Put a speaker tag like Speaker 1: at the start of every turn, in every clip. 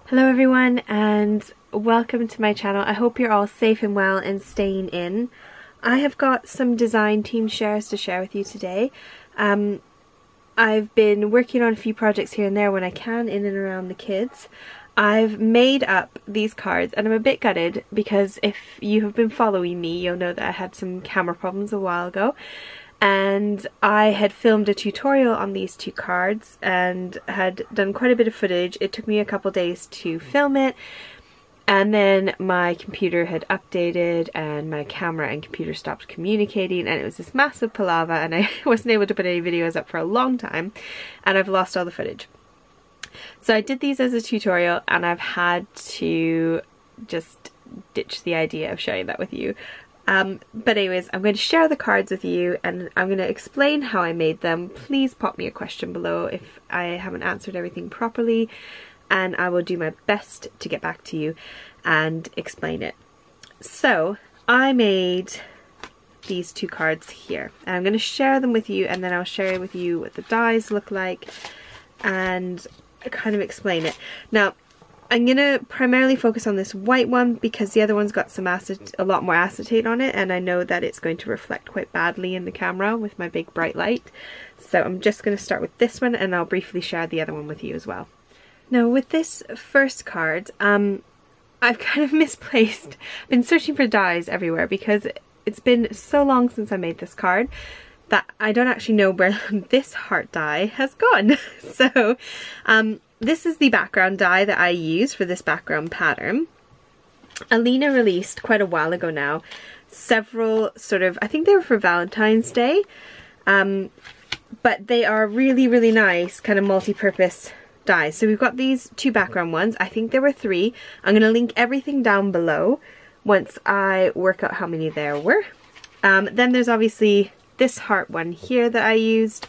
Speaker 1: Hello everyone and welcome to my channel. I hope you're all safe and well and staying in. I have got some design team shares to share with you today. I've been working on a few projects here and there when I can in and around the kids. I've made up these cards and I'm a bit gutted because if you have been following me you'll know that I had some camera problems a while ago. And I had filmed a tutorial on these two cards and had done quite a bit of footage. It took me a couple days to film it, and then my computer had updated and my camera and computer stopped communicating, and it was this massive palaver and I wasn't able to put any videos up for a long time, and I've lost all the footage. So I did these as a tutorial and I've had to just ditch the idea of sharing that with you. But anyways, I'm going to share the cards with you and I'm going to explain how I made them. Please pop me a question below if I haven't answered everything properly, and I will do my best to get back to you and explain it. So I made these two cards here and I'm going to share them with you, and then I'll share with you what the dies look like and kind of explain it. Now I'm going to primarily focus on this white one because the other one's got a lot more acetate on it, and I know that it's going to reflect quite badly in the camera with my big bright light. So I'm just going to start with this one and I'll briefly share the other one with you as well. Now with this first card, I've kind of misplaced, been searching for dies everywhere because it's been so long since I made this card that I don't actually know where this heart die has gone. So this is the background die that I use for this background pattern. Alina released quite a while ago now several I think they were for Valentine's Day, but they are really nice kind of multi-purpose dies. So we've got these two background ones. I think there were 3. I'm going to link everything down below once I work out how many there were. Then there's obviously this heart one here that I used,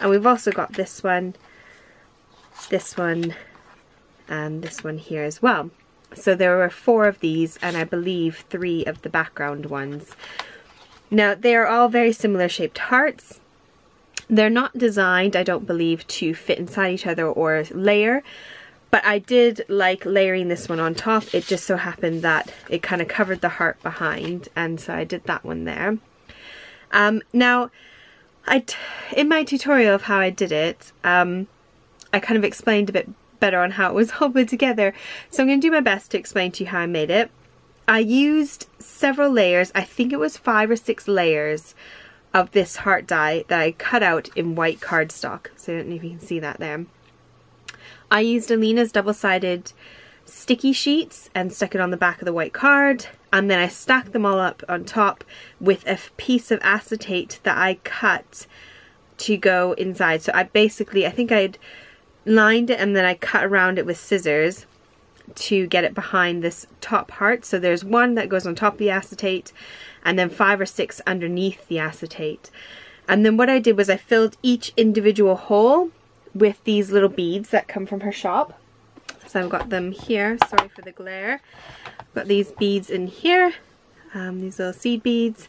Speaker 1: and we've also got this one, and this one here as well. So there were 4 of these, and I believe 3 of the background ones. Now they are all very similar shaped hearts. They're not designed, I don't believe, to fit inside each other or layer, but I did like layering this one on top. It just so happened that it kind of covered the heart behind, and so I did that one there. Now in my tutorial of how I did it, I kind of explained a bit better on how it was all put together, so I'm going to do my best to explain to you how I made it. I used several layers, I think it was 5 or 6 layers of this heart die that I cut out in white cardstock, so I don't know if you can see that there. I used Alina's double-sided sticky sheets and stuck it on the back of the white card, and then I stacked them all up on top with a piece of acetate that I cut to go inside. So I think I'd lined it and then I cut around it with scissors to get it behind this top heart. So there's 1 that goes on top of the acetate and then 5 or 6 underneath the acetate. And then what I did was I filled each individual hole with these little beads that come from her shop. So I've got them here, sorry for the glare. I've got these beads in here, these little seed beads,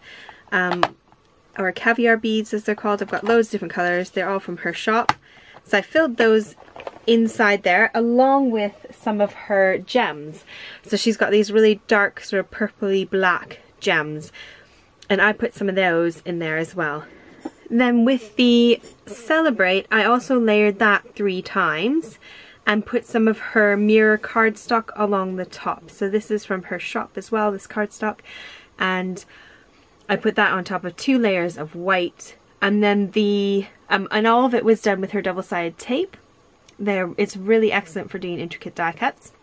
Speaker 1: or caviar beads as they're called. I've got loads of different colours, they're all from her shop. So I filled those inside there along with some of her gems. So she's got these really dark sort of purpley black gems, and I put some of those in there as well. Then with the Celebrate, I also layered that 3 times and put some of her mirror cardstock along the top. So this is from her shop as well, this cardstock, and I put that on top of 2 layers of white, and then and all of it was done with her double-sided tape. It's really excellent for doing intricate die cuts.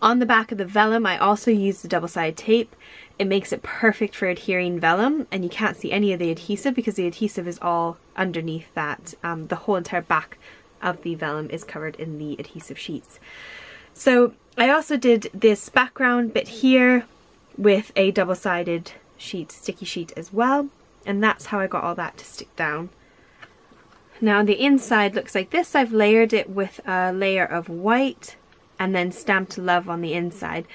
Speaker 1: On the back of the vellum I also used the double-sided tape. It makes it perfect for adhering vellum, and you can't see any of the adhesive because the adhesive is all underneath that. The whole entire back of the vellum is covered in the adhesive sheets. So I also did this background bit here with a double-sided sticky sheet as well, and that's how I got all that to stick down. Now the inside looks like this. I've layered it with a layer of white and then stamped love on the inside.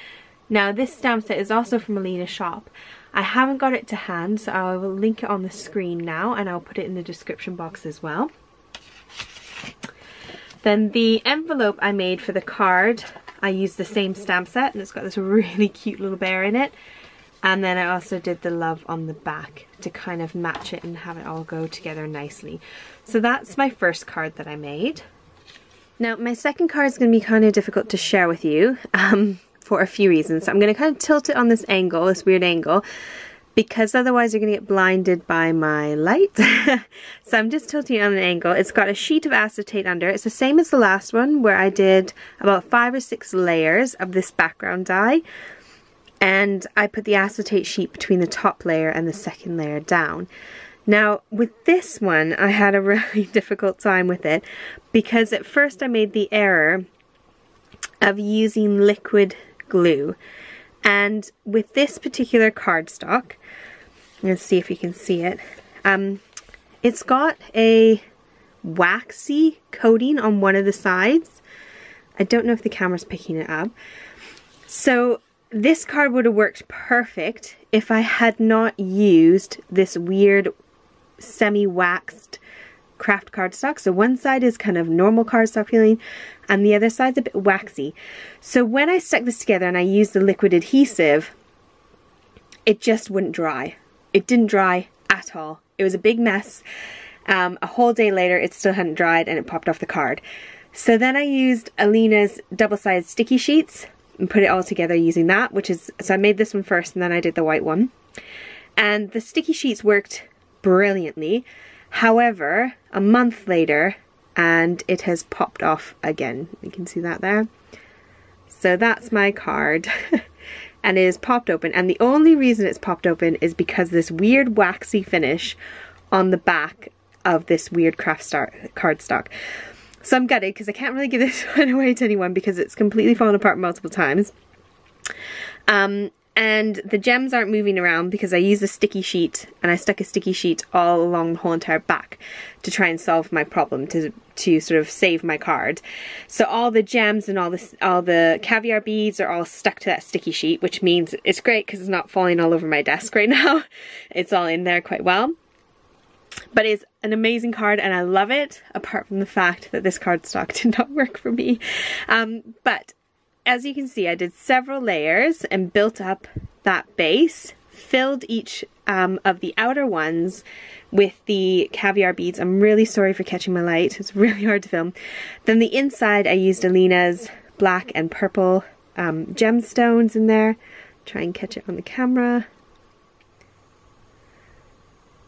Speaker 1: Now this stamp set is also from Alina's shop. I haven't got it to hand, so I will link it on the screen now and I'll put it in the description box as well. Then the envelope I made for the card, I used the same stamp set, and it's got this really cute little bear in it. And then I also did the love on the back to kind of match it and have it all go together nicely. So that's my first card that I made. Now my second card is going to be kind of difficult to share with you for a few reasons. So I'm going to kind of tilt it on this angle, this weird angle, because otherwise you're going to get blinded by my light. So I'm just tilting it on an angle. It's got a sheet of acetate under. It's the same as the last one where I did about 5 or 6 layers of this background dye. And I put the acetate sheet between the top layer and the second layer down. Now with this one I had a really difficult time with it because at first I made the error of using liquid glue. And with this particular cardstock, let's see if you can see it, it's got a waxy coating on one of the sides. I don't know if the camera's picking it up. So this card would have worked perfect if I had not used this weird semi-waxed craft cardstock. So one side is kind of normal cardstock feeling and the other side's a bit waxy. So when I stuck this together and I used the liquid adhesive, it just wouldn't dry. It didn't dry at all. It was a big mess. A whole day later it still hadn't dried and it popped off the card. So then I used Alina's double-sided sticky sheets and put it all together using that, so I made this one first and then I did the white one. And the sticky sheets worked brilliantly. However, a month later and it has popped off again. You can see that there. So that's my card. And it is popped open, and the only reason it's popped open is because this weird waxy finish on the back of this weird cardstock. So I'm gutted because I can't really give this one away to anyone because it's completely fallen apart multiple times. And the gems aren't moving around because I used a sticky sheet and I stuck a sticky sheet all along the whole entire back to try and solve my problem, to sort of save my card. So all the gems and all the caviar beads are all stuck to that sticky sheet, which means it's great because it's not falling all over my desk right now. It's all in there quite well. But it's an amazing card and I love it, apart from the fact that this cardstock did not work for me. But as you can see, I did several layers and built up that base, filled each of the outer ones with the caviar beads. I'm really sorry for catching my light, it's really hard to film. Then the inside I used Alina's black and purple gemstones in there. Try and catch it on the camera.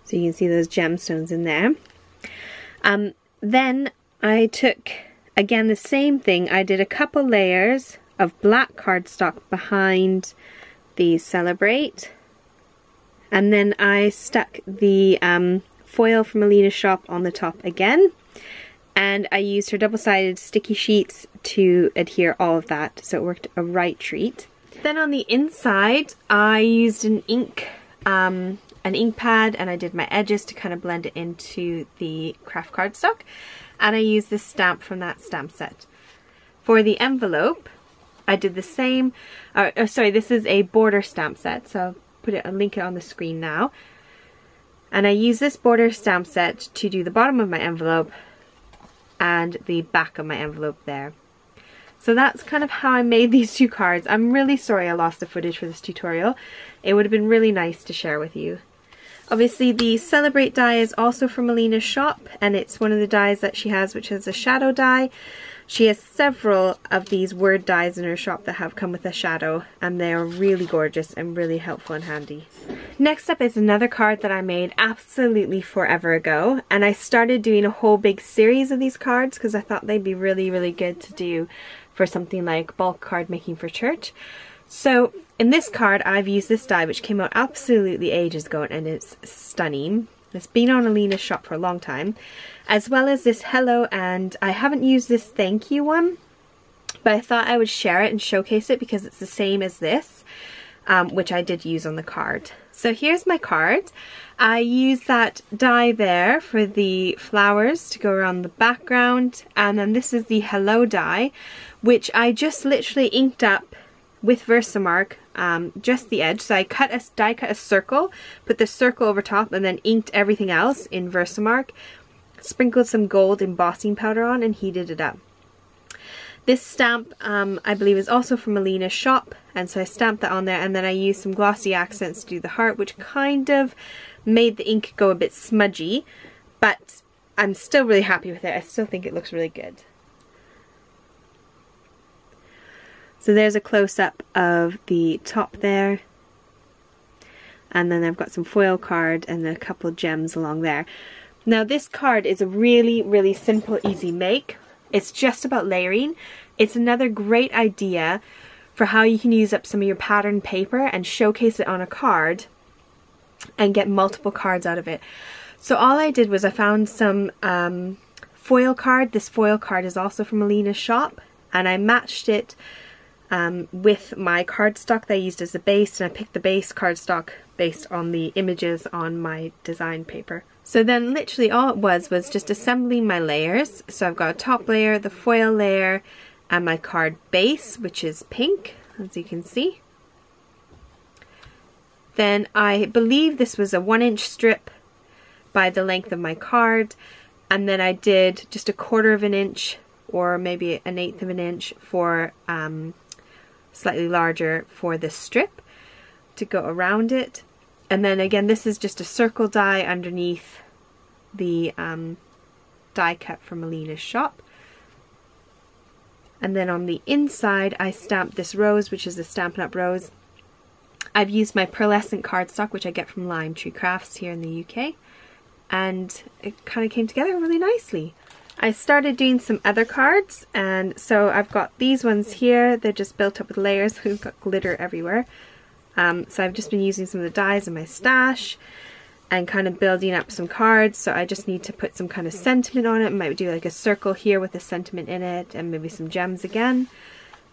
Speaker 1: So you can see those gemstones in there. Then I took, again, the same thing. I did a couple layers of black cardstock behind the Celebrate. And then I stuck the foil from Alina's shop on the top again. And I used her double-sided sticky sheets to adhere all of that. So it worked a right treat. Then on the inside, I used an ink pad and I did my edges to kind of blend it into the craft cardstock, and I used this stamp from that stamp set. For the envelope I did the same, sorry, this is a border stamp set, so I'll link it on the screen now. And I used this border stamp set to do the bottom of my envelope and the back of my envelope there. So that's kind of how I made these two cards. I'm really sorry I lost the footage for this tutorial. It would have been really nice to share with you. Obviously the Celebrate die is also from Alina's shop, and it's one of the dies that she has, which is a shadow die. She has several of these word dies in her shop that have come with a shadow, and they are really gorgeous and really helpful and handy. Next up is another card that I made absolutely forever ago, and I started doing a whole big series of these cards because I thought they'd be really, really good to do for something like bulk card making for church. So in this card I've used this die, which came out absolutely ages ago, and it's stunning. It's been on Alina's shop for a long time, as well as this hello, and I haven't used this thank you one, but I thought I would share it and showcase it because it's the same as this, which I did use on the card. So here's my card. I used that die there for the flowers to go around the background, and then this is the hello die, which I just literally inked up with Versamark, just the edge. So I die cut a circle, put the circle over top, and then inked everything else in Versamark, sprinkled some gold embossing powder on, and heated it up. This stamp I believe is also from Alina's shop, and so I stamped that on there, and then I used some glossy accents to do the heart, which kind of made the ink go a bit smudgy, but I'm still really happy with it. I still think it looks really good. So there's a close-up of the top there, and then I've got some foil card and a couple of gems along there. Now this card is a really simple, easy make. It's just about layering. It's another great idea for how you can use up some of your pattern paper and showcase it on a card and get multiple cards out of it. So all I did was I found some foil card. This foil card is also from Alina's shop, and I matched it with my cardstock that I used as a base, and I picked the base cardstock based on the images on my design paper. So then literally all it was just assembling my layers. So I've got a top layer, the foil layer, and my card base, which is pink, as you can see. Then I believe this was a 1-inch strip by the length of my card, and then I did just 1/4 of an inch or maybe 1/8 of an inch for slightly larger for this strip to go around it. And then again, this is just a circle die underneath the die cut from Alina's shop. And then on the inside I stamped this rose, which is a Stampin' Up! Rose. I've used my pearlescent cardstock, which I get from Alina Crafts here in the UK, and it kind of came together really nicely. I started doing some other cards, and so I've got these ones here. They're just built up with layers. We've got glitter everywhere. So I've just been using some of the dies in my stash and kind of building up some cards. So I just need to put some kind of sentiment on it. I might do like a circle here with a sentiment in it, and maybe some gems again.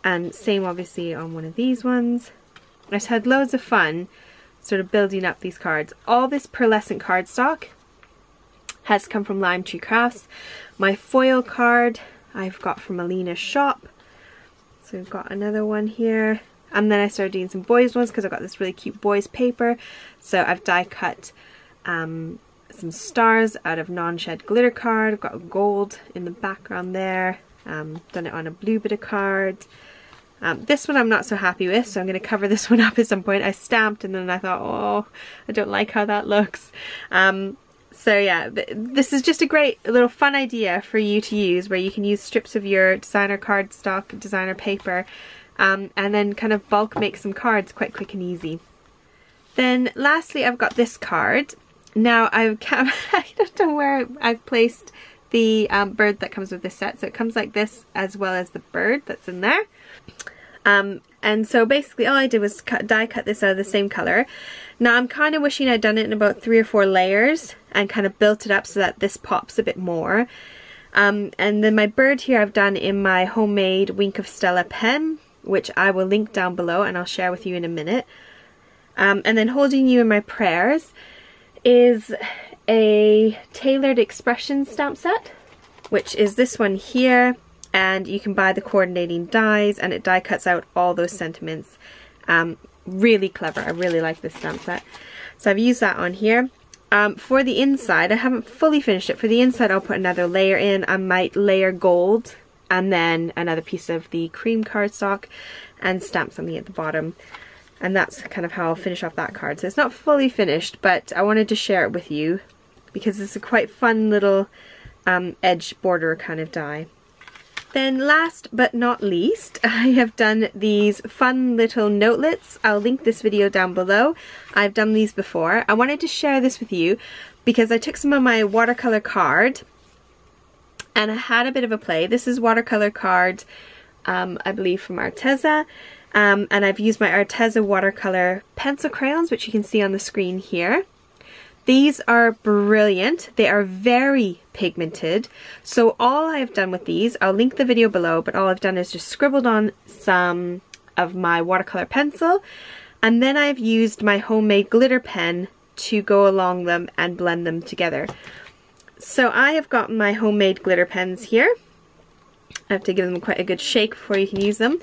Speaker 1: And same obviously on one of these ones. I just had loads of fun sort of building up these cards. All this pearlescent cardstock has come from Alina Crafts. My foil card I've got from Alina's shop. So we've got another one here. And then I started doing some boys ones because I've got this really cute boys paper. So I've die cut some stars out of non-shed glitter card. I've got gold in the background there. Done it on a blue bit of card. This one I'm not so happy with, so I'm going to cover this one up at some point. I stamped and then I thought, oh, I don't like how that looks. So yeah, this is just a great little fun idea for you to use, where you can use strips of your designer cardstock, designer paper, and then kind of bulk make some cards quite quick and easy. Then lastly, I've got this card. Now I don't know where I've placed the bird that comes with this set. So it comes like this, as well as the bird that's in there. And so basically all I did was die cut this out of the same color. Now I'm kind of wishing I'd done it in about 3 or 4 layers and kind of built it up so that this pops a bit more. And then my bird here I've done in my homemade Wink of Stella pen, which I will link down below and I'll share with you in a minute. And then holding you in my prayers is a tailored expression stamp set, which is this one here. And you can buy the coordinating dies, and it die cuts out all those sentiments. Really clever. I really like this stamp set. So I've used that on here. For the inside, I haven't fully finished it. For the inside, I'll put another layer in. I might layer gold and then another piece of the cream cardstock and stamp something at the bottom. And that's kind of how I'll finish off that card. So it's not fully finished, but I wanted to share it with you because it's a quite fun little edge border kind of die. Then last but not least, I have done these fun little notelets. I'll link this video down below. I've done these before. I wanted to share this with you because I took some of my watercolor card and I had a bit of a play. This is watercolor card, I believe from Arteza. And I've used my Arteza watercolor pencil crayons, which you can see on the screen here. These are brilliant. They are very pigmented. So all I've done with these, I'll link the video below, but all I've done is just scribbled on some of my watercolor pencil, and then I've used my homemade glitter pen to go along them and blend them together. So I have got my homemade glitter pens here. I have to give them quite a good shake before you can use them.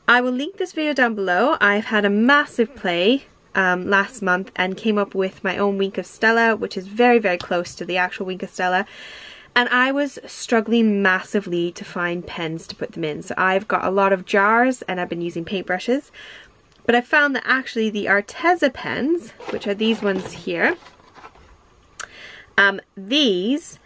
Speaker 1: I will link this video down below. I've had a massive play last month and came up with my own Wink of Stella, which is very, very close to the actual Wink of Stella. And I was struggling massively to find pens to put them in. So I've got a lot of jars and I've been using paintbrushes. But I found that actually the Arteza pens, which are these ones here, these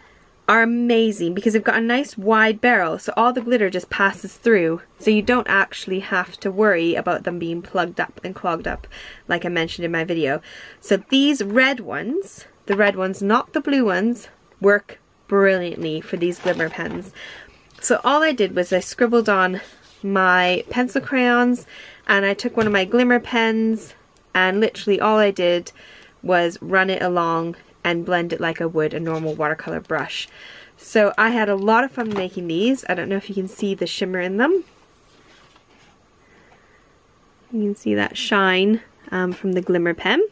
Speaker 1: are amazing because they've got a nice wide barrel, so all the glitter just passes through, so you don't actually have to worry about them being plugged up and clogged up like I mentioned in my video. So these red ones, the red ones, not the blue ones, work brilliantly for these glimmer pens. So all I did was I scribbled on my pencil crayons and I took one of my glimmer pens and literally all I did was run it along and blend it like I would a normal watercolor brush. So I had a lot of fun making these. I don't know if you can see the shimmer in them. You can see that shine from the glimmer pen.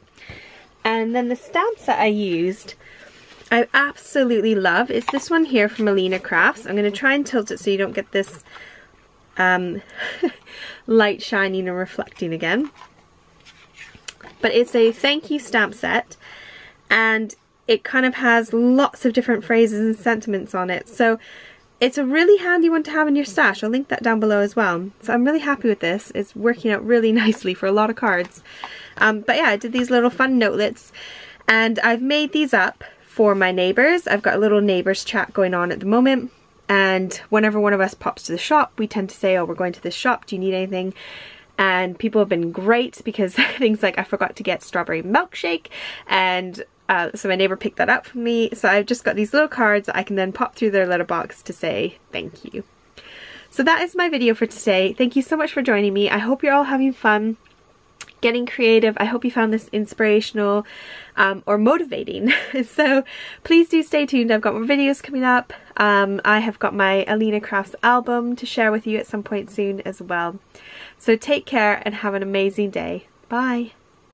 Speaker 1: And then the stamps that I used, I absolutely love. It's this one here from Alina Crafts. I'm going to try and tilt it so you don't get this light shining and reflecting again. But it's a thank you stamp set, and it kind of has lots of different phrases and sentiments on it. So it's a really handy one to have in your stash. I'll link that down below as well. So I'm really happy with this. It's working out really nicely for a lot of cards. But yeah, I did these little fun notelets and I've made these up for my neighbours. I've got a little neighbours chat going on at the moment, and whenever one of us pops to the shop, we tend to say, oh, we're going to this shop, do you need anything? And people have been great because things like I forgot to get strawberry milkshake, and so my neighbour picked that up for me. So I've just got these little cards that I can then pop through their letterbox to say thank you. So that is my video for today. Thank you so much for joining me. I hope you're all having fun getting creative. I hope you found this inspirational or motivating. So please do stay tuned. I've got more videos coming up. I have got my Alina Crafts album to share with you at some point soon as well. So take care and have an amazing day. Bye.